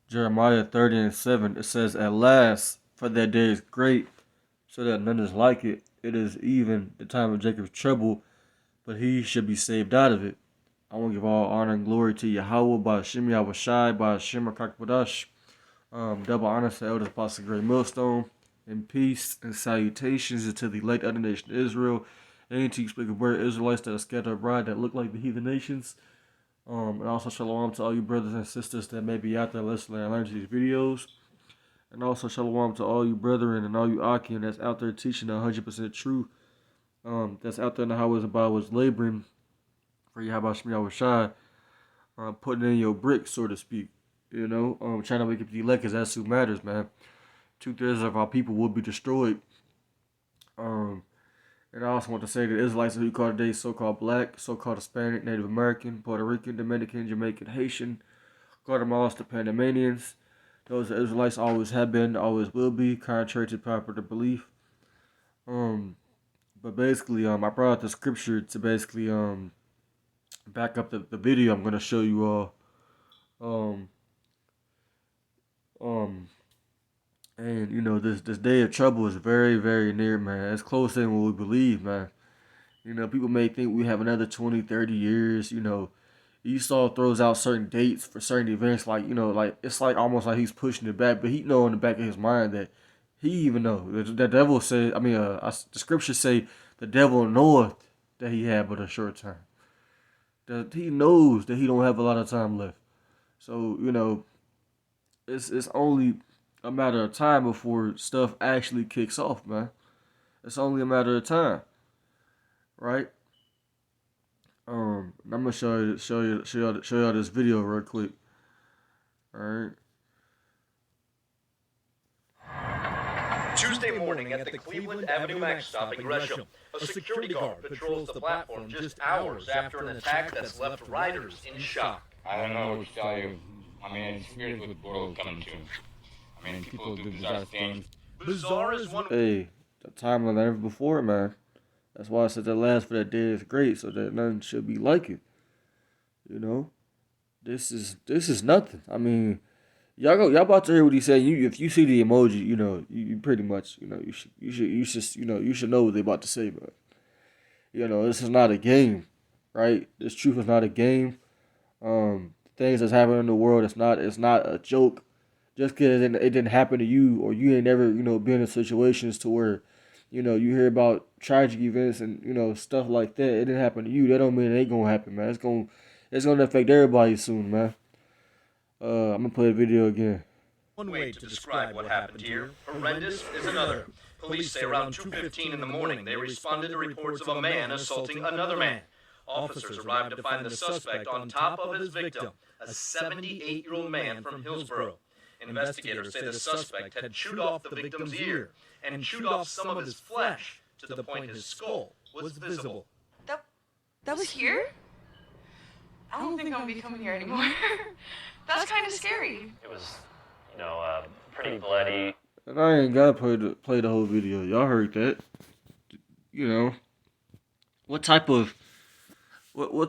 Jeremiah 30:7, it says, "At last, for that day is great, so that none is like it. It is even the time of Jacob's trouble, but he should be saved out of it. I want to give all honor and glory to Yahweh by Hashem Yahweh Shai, by Hashem HaKakpadash. Double honor to elders, Apostle Great Millstone, and peace and salutations to the elect of the nation of Israel, and to speak of word Israelites that are scattered abroad that look like the heathen nations. And also shalom to all you brothers and sisters that may be out there listening and learning these videos. And also shalom to all you brethren and all you Akim that's out there teaching 100% true. That's out there in the highways and byways laboring for Yahweh Shemiah Shai, putting in your bricks, so to speak. You know, trying to make it the elect, because that's who matters, man. 2/3 of our people will be destroyed. And I also want to say that Israelites who you call today so-called black, so-called Hispanic, Native American, Puerto Rican, Dominican, Jamaican, Haitian, Guatemala, the Panamanians. Those Israelites always have been, always will be, contrary to popular belief. But basically, I brought out the scripture to basically back up the video I'm gonna show you all. And you know, this day of trouble is very, very near, man. It's closer than what we believe, man. You know, people may think we have another 20, 30 years. You know, Esau throws out certain dates for certain events, like, you know, like it's like almost like he's pushing it back, but he know in the back of his mind that he even know the devil said. I mean, the scriptures say the devil knoweth that he had but a short time. That he knows that he don't have a lot of time left. So you know, it's only a matter of time before stuff actually kicks off, man. It's only a matter of time, right? I'm gonna show y'all this video real quick. All right. Tuesday morning at the Cleveland Avenue Max stop in Gresham, a security guard patrols the platform just hours after an attack that's left riders in shock. I don't know what to tell you. I mean, it's weird what the world coming to. I mean, people do bizarre things. Bizarre is one. Hey, the time of ever before, man. That's why I said the last for that day is great, so that nothing should be like it. You know, this is nothing. I mean, y'all about to hear what he said. If you see the emoji, you know, you pretty much, you know, you should know what they about to say, but you know, this is not a game, right? This truth is not a game. Things that's happening in the world, it's not a joke. Just because it didn't happen to you, or you ain't never, you know, been in situations to where, you know, you hear about tragic events and, you know, stuff like that. It didn't happen to you. That don't mean it ain't gonna happen, man. It's gonna affect everybody soon, man. I'm gonna play the video again. One way to describe what happened here. Horrendous is another. Police say around 2:15 in the morning they responded to reports of a man assaulting another man. Officers arrived to find the suspect on top of his victim, a 78-year-old man from Hillsborough. Investigators say the suspect had chewed off the victim's ear and chewed off some of his flesh to the point his skull was visible. That was here? I don't think I'll be coming here anymore. That's kind of scary. It was, you know, pretty bloody. And I ain't gotta play the whole video. Y'all heard that. You know, what type of you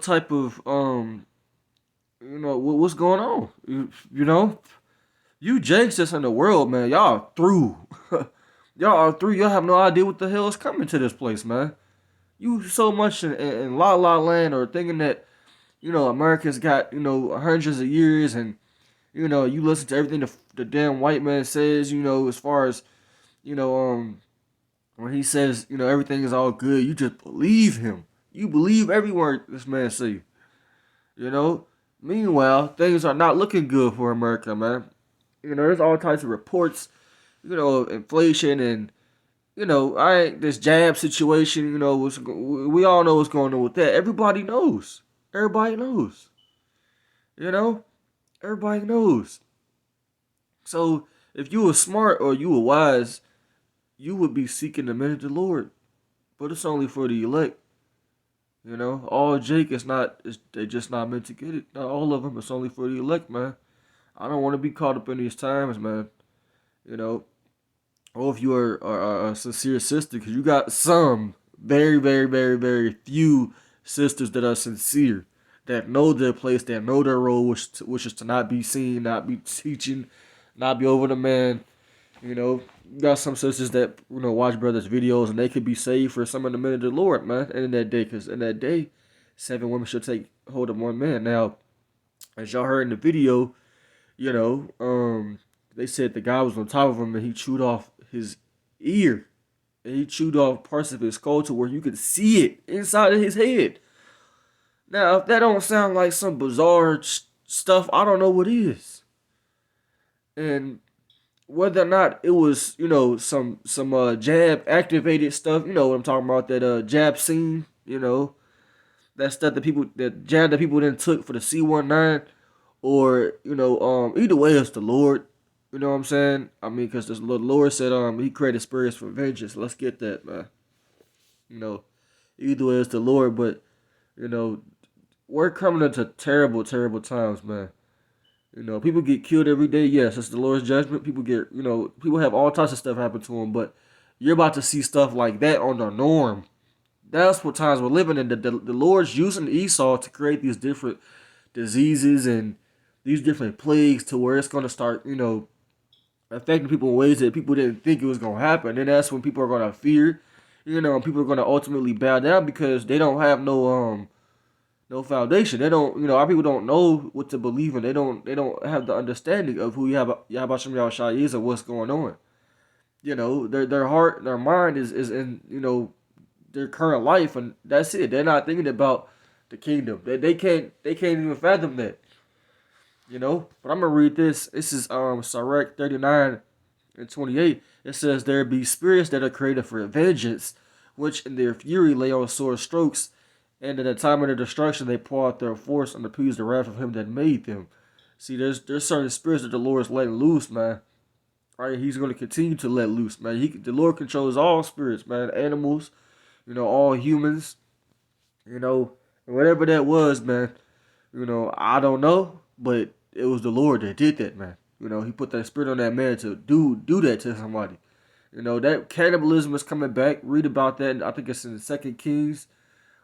know, what's going on? You know, you Jakes that's in the world, man. Y'all through. Y'all are through. Y'all have no idea what the hell is coming to this place, man. You so much in La La Land, or thinking that, you know, America's got, you know, hundreds of years, and, you know, you listen to everything the damn white man says, you know, as far as, you know, when he says, you know, everything is all good, you just believe him. You believe every word this man say. You know? Meanwhile, things are not looking good for America, man. You know, there's all types of reports, you know, inflation and, you know, this jab situation, you know, we all know what's going on with that. Everybody knows. Everybody knows. You know? Everybody knows. So, if you were smart or you were wise, you would be seeking the minute of the Lord. But it's only for the elect. You know, all Jake they just not meant to get it. Not all of them. It's only for the elect, man. I don't want to be caught up in these times, man. You know, or if you are a sincere sister, because you got some very, very, very, very few sisters that are sincere. that know their place, that know their role, which is to not be seen, not be teaching, not be over the man. You know, you got some sisters that, you know, watch brothers' videos and they could be saved for some of the men of the Lord, man, in that day. Because in that day, 7 women should take hold of 1 man. Now, as y'all heard in the video, you know, they said the guy was on top of him and he chewed off his ear. And he chewed off parts of his skull to where you could see it inside of his head. Now, if that don't sound like some bizarre stuff, I don't know what is. And whether or not it was, you know, some jab activated stuff, you know what I'm talking about, that jab scene, you know, that stuff that jab that people then took for the C19, or, you know, either way it's the Lord, you know what I'm saying? I mean, because the Lord said he created spirits for vengeance. Let's get that, man. You know, either way it's the Lord, but, you know, we're coming into terrible, terrible times, man. You know, people get killed every day. Yes, it's the Lord's judgment. People get, you know, people have all types of stuff happen to them. But you're about to see stuff like that on the norm. That's what times we're living in. The Lord's using Esau to create these different diseases and these different plagues to where it's going to start, you know, affecting people in ways that people didn't think it was going to happen. And that's when people are going to fear, you know, and people are going to ultimately bow down because they don't have no foundation. They don't, you know, our people don't know what to believe in. They don't have the understanding of who YASHAMIAHLA is and what's going on. You know, their heart, their mind is in, you know, their current life, and that's it. They're not thinking about the kingdom. They can't even fathom that. You know, but I'm gonna read this. This is Sirach 39:28. It says, "There be spirits that are created for vengeance, which in their fury lay on sore strokes, and in the time of their destruction they pour out their force and appease the wrath of him that made them." See, there's certain spirits that the Lord is letting loose, man. Right? He's gonna continue to let loose, man. The Lord controls all spirits, man. Animals, you know, all humans, you know, and whatever that was, man. You know, I don't know, but it was the Lord that did that, man. You know, he put that spirit on that man to do that to somebody. You know, that cannibalism is coming back. Read about that. I think it's in the 2 Kings,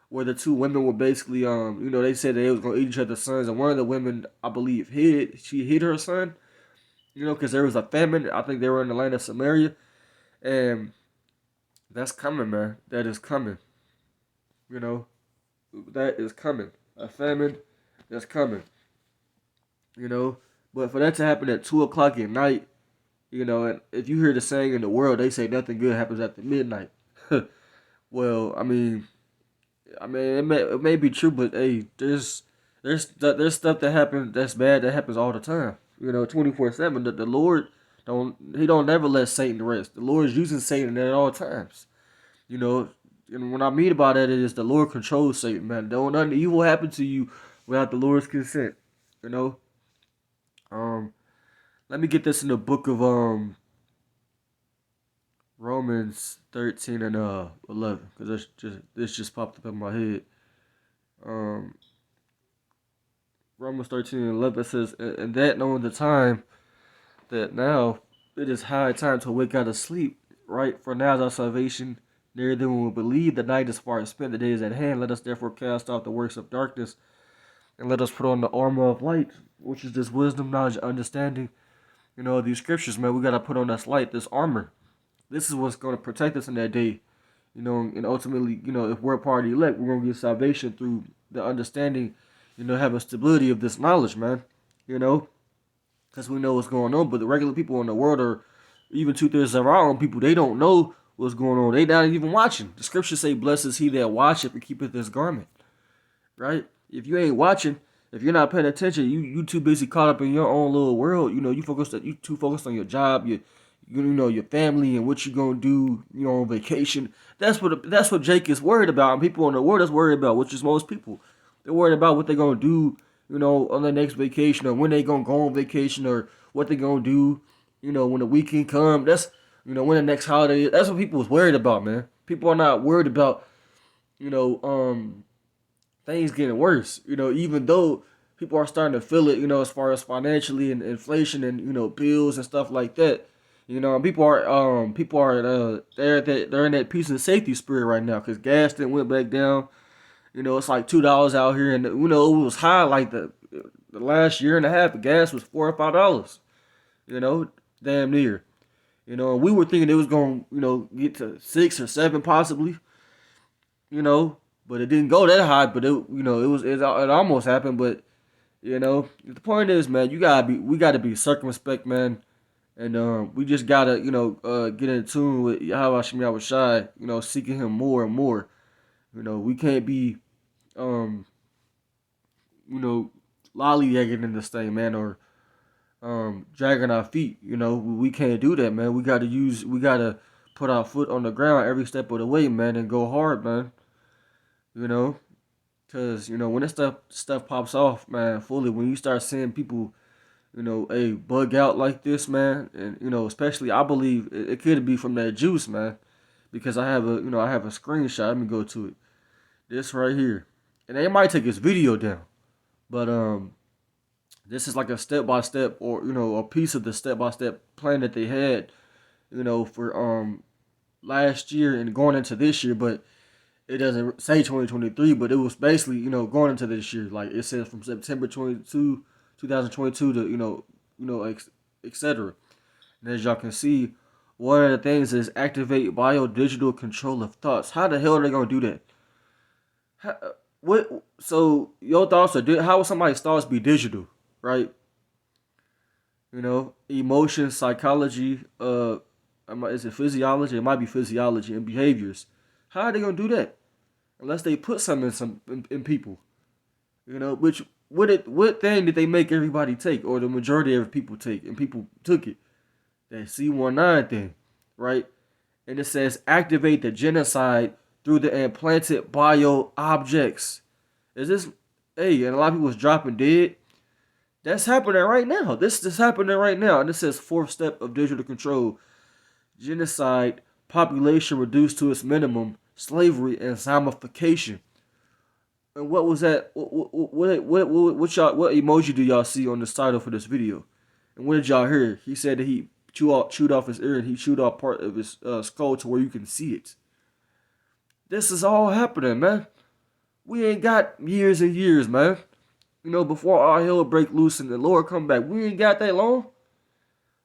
where the 2 women were basically, you know, they said they was going to eat each other's sons. And one of the women, I believe, she hid her son, you know, because there was a famine. I think they were in the land of Samaria. And that's coming, man. That is coming. You know, that is coming. A famine that's coming. You know, but for that to happen at 2 o'clock at night, you know, and if you hear the saying in the world, they say nothing good happens after midnight. Well, I mean, it may be true, but hey, there's stuff that happens that's bad that happens all the time. You know, 24/7. The Lord don't never let Satan rest. The Lord is using Satan at all times. You know, and what I mean about that is the Lord controls Satan, man. Don't nothing evil happen to you without the Lord's consent. You know. Let me get this in the book of Romans 13 and 11, because this just popped up in my head. Romans 13 and 11 says, "And that knowing the time, that now it is high time to wake out of sleep, right? For now is our salvation nearer than we will believe. The night is far spent, the day is at hand. Let us therefore cast off the works of darkness, and let us put on the armor of light, which is this wisdom, knowledge, understanding." You know, these scriptures, man, we got to put on this light, this armor. This is what's going to protect us in that day. You know, and ultimately, you know, if we're a part of the elect, we're going to get salvation through the understanding, you know, having stability of this knowledge, man. You know, because we know what's going on. But the regular people in the world, or even 2/3 of our own people, they don't know what's going on. They not even watching. The scriptures say, "Blessed is he that watcheth and keepeth his garment." Right? If you ain't watching, if you're not paying attention, you too busy caught up in your own little world. You know, you too focused on your job, you know, your family and what you gonna do, you know, on vacation. That's what Jake is worried about, and people in the world is worried about, which is most people. They're worried about what they're gonna do, you know, on their next vacation, or when they gonna go on vacation, or what they gonna do, you know, when the weekend come. That's, you know, when the next holiday is. That's what people is worried about, man. People are not worried about, you know, things getting worse, you know, even though people are starting to feel it, you know, as far as financially and inflation and, you know, bills and stuff like that. You know, people are they're in that peace and safety spirit right now, because gas then went back down, You know, it's like $2 out here, and you know it was high like the last year and a half. The gas was $4 or $5. You know, damn near. You know, and we were thinking it was going, you know, get to 6 or 7 possibly. You know, but it didn't go that high. But it, you know, it almost happened. But you know, the point is, man, we gotta be circumspect, man. And we just gotta, you know, get in tune with YASHAMIAHLA, you know, seeking him more and more. You know, we can't be, you know, lollygagging in this thing, man, or dragging our feet. You know, we can't do that, man. We gotta put our foot on the ground every step of the way, man, and go hard, man. You know, cause you know when this stuff pops off, man, fully, when you start seeing people, you know, bug out like this, man, and you know, especially I believe it could be from that juice, man, because I have a screenshot. Let me go to it. This right here, and they might take this video down, but this is like a step by step, or you know, a piece of the step by step plan that they had, you know, for last year and going into this year, but it doesn't say 2023, but it was basically, you know, going into this year. Like it says from September 2022 to, etc. And as y'all can see, one of the things is activate biodigital control of thoughts. How the hell are they gonna do that? What? So your thoughts are how will somebody's thoughts be digital, right? You know, emotion, psychology. Is it physiology? It might be physiology and behaviors. How are they gonna do that? Unless they put something in people. You know, what thing did they make everybody take, or the majority of people take, and people took it? That C19 thing, right? And it says activate the genocide through the implanted bio objects. Is this and a lot of people was dropping dead. That's happening right now. This is happening right now. And it says fourth step of digital control. Genocide, population reduced to its minimum, slavery, and zombification. And what was that? What emoji do y'all see on the title for this video? And what did y'all hear? He said that he chewed off his ear, and he chewed off part of his skull to where you can see it. This is all happening, man. We ain't got years and years, man. You know, before our hell break loose and the Lord come back, we ain't got that long.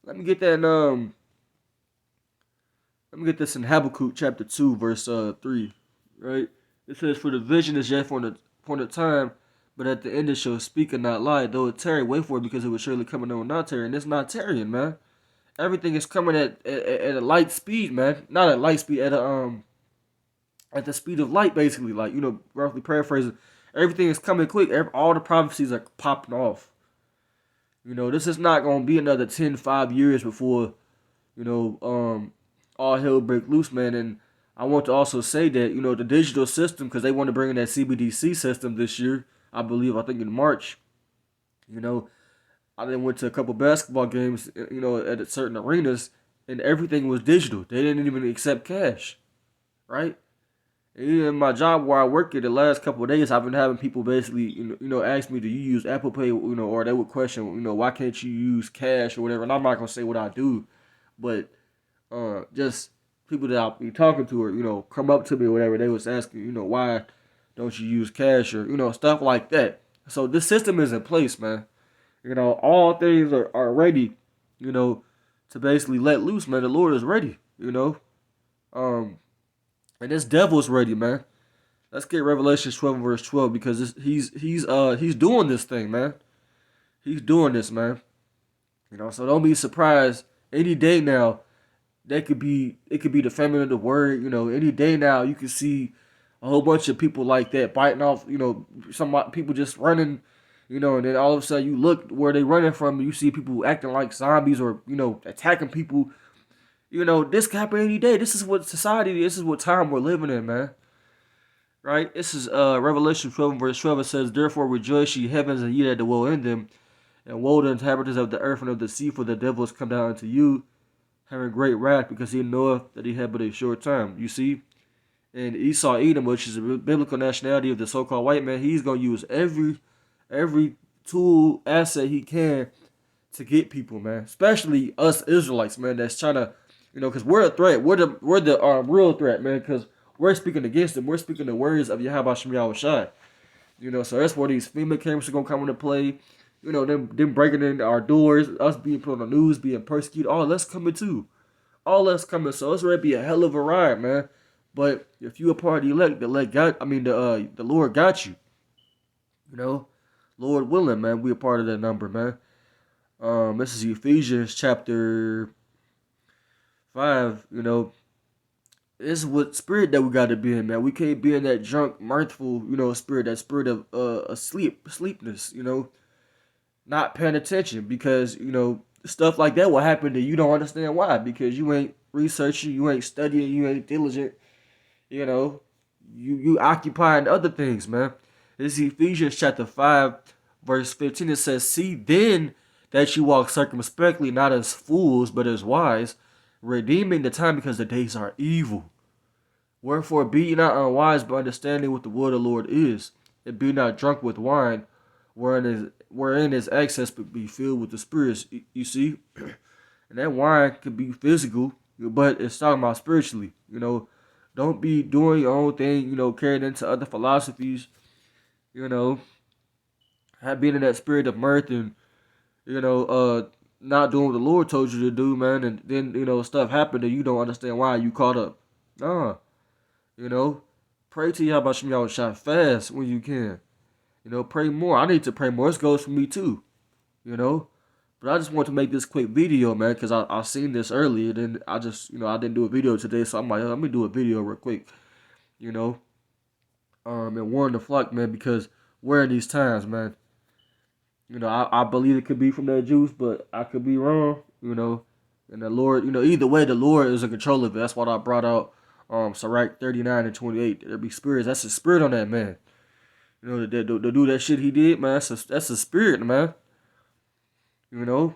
Let me get that. Let me get this in Habakkuk chapter 2, verse 3. Right? It says, "For the vision is yet for the time, but at the end it shall speak and not lie. Though it tarry, wait for it, because it will surely come and it will not tarry." And it's not tarrying, man. Everything is coming at a light speed, man. Not at light speed, at the speed of light, basically. Like, you know, roughly paraphrasing. Everything is coming quick. All the prophecies are popping off. You know, this is not going to be another 5 years before, you know, all hell break loose, man. And I want to also say that, you know, the digital system, because they want to bring in that CBDC system this year, I think in March. You know, I then went to a couple basketball games, you know, at certain arenas, and everything was digital. They didn't even accept cash, right? And even in my job where I work at, the last couple of days, I've been having people basically, you know, ask me, do you use Apple Pay, you know, or they would question, you know, why can't you use cash or whatever? And I'm not going to say what I do, but just people that I'll be talking to, or, you know, come up to me or whatever, they was asking, you know, why don't you use cash, or, you know, stuff like that. So this system is in place, man. You know, all things are ready, you know, to basically let loose, man. The Lord is ready, you know. And this devil's ready, man. Let's get Revelation 12 verse 12, because he's doing this thing, man. He's doing this, man. You know, so don't be surprised. Any day now, it could be the famine of the word. You know, any day now you can see a whole bunch of people like that biting off. You know, some people just running. You know, and then all of a sudden you look where they running from, and you see people acting like zombies, or, you know, attacking people. You know, this can happen any day. This is what society, this is what time we're living in, man. Right? This is Revelation 12 verse 12. It says, "Therefore rejoice, ye heavens, and ye that dwell in them, and woe to the inhabitants of the earth and of the sea, for the devil is come down unto you, having great wrath, because he knoweth that he had but a short time." You see? And Esau, Edom, which is a biblical nationality of the so-called white man, he's going to use every tool, asset he can to get people, man. Especially us Israelites, man, that's trying to, you know, because we're a threat. We're the real threat, man, because we're speaking against them. We're speaking the words of Yahweh Shai. You know, so that's where these FEMA camps are gonna come into play. You know, them breaking in our doors, us being put on the news, being persecuted, all that's coming too. All that's coming. So it's ready to be a hell of a ride, man. But if you a part of the elect, the Lord got you. You know, Lord willing, man, we a part of that number, man. This is Ephesians chapter 5. You know, this is what spirit that we got to be in, man. We can't be in that drunk, mirthful, you know, spirit, that spirit of sleepness, you know, not paying attention, because, you know, stuff like that will happen to you. Don't understand why, because you ain't researching, you ain't studying, you ain't diligent, you know, you occupying other things, man. This is Ephesians chapter 5, verse 15. It says, see then that you walk circumspectly, not as fools, but as wise, redeeming the time, because the days are evil. Wherefore be ye not unwise, but understanding what the will of the Lord is, and be not drunk with wine, wherein is excess, but be filled with the spirits. You see, and that wine could be physical, but it's talking about spiritually. You know, don't be doing your own thing. You know, carried into other philosophies. You know, being in that spirit of mirth, and you know, not doing what the Lord told you to do, man. And then, you know, stuff happened and you don't understand why you caught up. Nah, you know, pray to Yahweh Shai fast when you can. You know, pray more. I need to pray more. This goes for me too. You know, but I just want to make this quick video, man, because I seen this earlier. Then I just, you know, I didn't do a video today, so I'm like, let me do a video real quick. You know, and warn the flock, man, because we're in these times, man. You know, I believe it could be from that juice, but I could be wrong, you know. And the Lord, you know, either way, the Lord is in control of it. That's what I brought out Sirach 39 and 28. There be spirits. That's a spirit on that man. You know, to do that shit he did, man, that's a spirit, man. You know.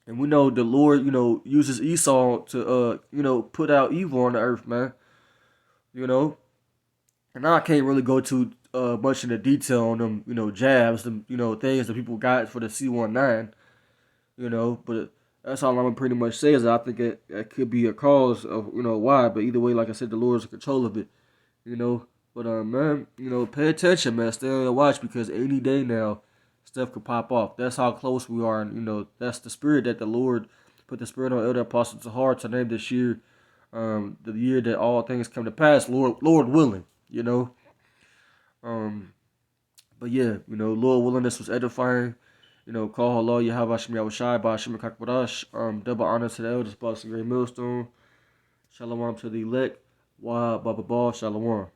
And we know the Lord, you know, uses Esau to, you know, put out evil on the earth, man. You know. And I can't really go too much into detail on them, you know, jabs, them, you know, things that people got for the C19, you know, but that's all I'm gonna pretty much say is that I think it could be a cause of, you know, why. But either way, like I said, the Lord's in control of it, you know. But man, you know, pay attention, man. Stay on your watch, because any day now, stuff could pop off. That's how close we are, and you know, that's the spirit that the Lord put the spirit on Elder Apostle Tahar to name this year, the year that all things come to pass, Lord willing, you know. But yeah, you know, Lord willing, this was edifying. You know, call Allah Yahweh Shai by Hashem Kakbadash. Double honor to the elders, boss and great millstone. Shalom to the elect. Wa Baba Shalom.